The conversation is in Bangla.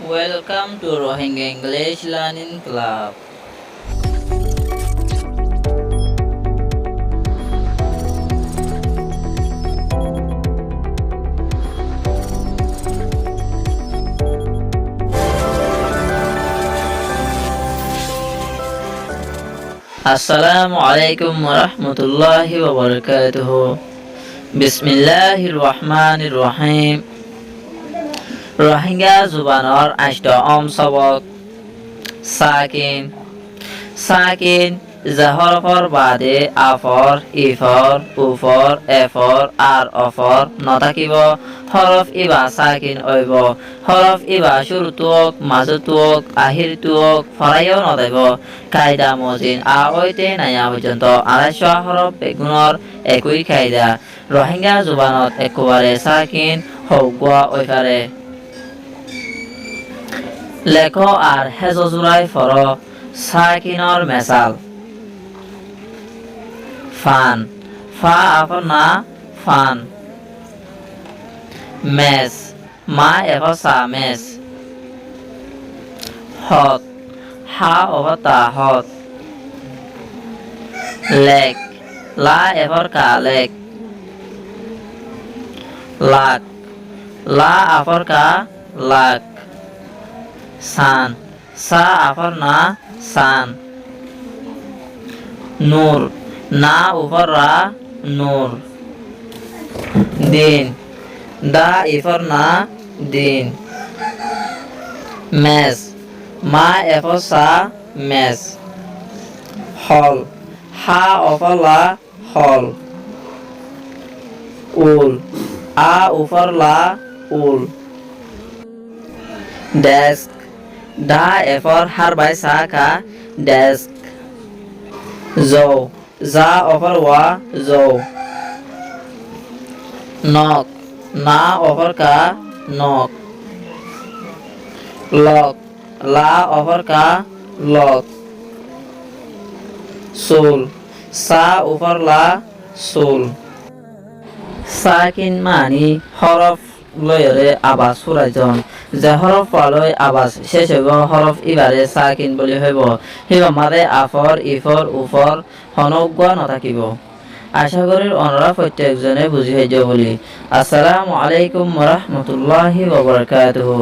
Welcome to Rohingya English Learning Club. Assalamualaikum warahmatullahi wabarakatuh. Bismillahirrahmanirrahim. Rohingya zubanor 8 sabak. Sakin. Sakin জাহরফর বাদে আফর ইফর উফর এফর আর অফর নথাকিব হরফ ইবা সাকিন অইব হরফ ইবা শুরুতুক মাজুতুক আহিরতুক ফরাইও নদাইব কায়দা মজিন আ ওইতে নাইয়া পর্যন্ত 250 হরফ বেগুনৰ একই কায়দা রোহিঙ্গা জুবানত একেবারে সাকিন হৌগুয়া ওইফারে লেখ আর হেজজুরাই ফর সাকিনর মেসাল ফান ফা আফর না ফান মেস মা এফর সা মেস হত হা অফর তা হত লেক লা এফর কা লেক লাক লা আফর কা লাক সান সা আফর না সান নূর না উপর রা নূর দিন দা ইফর না দিন মেস মা এফর সা মেস হল হা অফর লা হল উল আ উপর লা উল ডেস্ক দা এফর হার বাই সা কা ডেস্ক জৌ যা অফর ওয়া জৌ নক না অফর কা নক লক লা অফর কা লক সুল সা উপর লা সুল সাকিন মানি হরফ লয়রে আবাস ফুরাইজন যে হরফ পালয় আবাস শেষ হইব হরফ ইবারে সাকিন বলি হইব হিবা মাদে আফর ইফর উফর হনগুয়া নথাকিব আশা করি অনরা প্রত্যেকজনে বুঝি হইজ বলি আসসালামু আলাইকুম ওয়া রাহমাতুল্লাহি ওয়া বারাকাতুহু।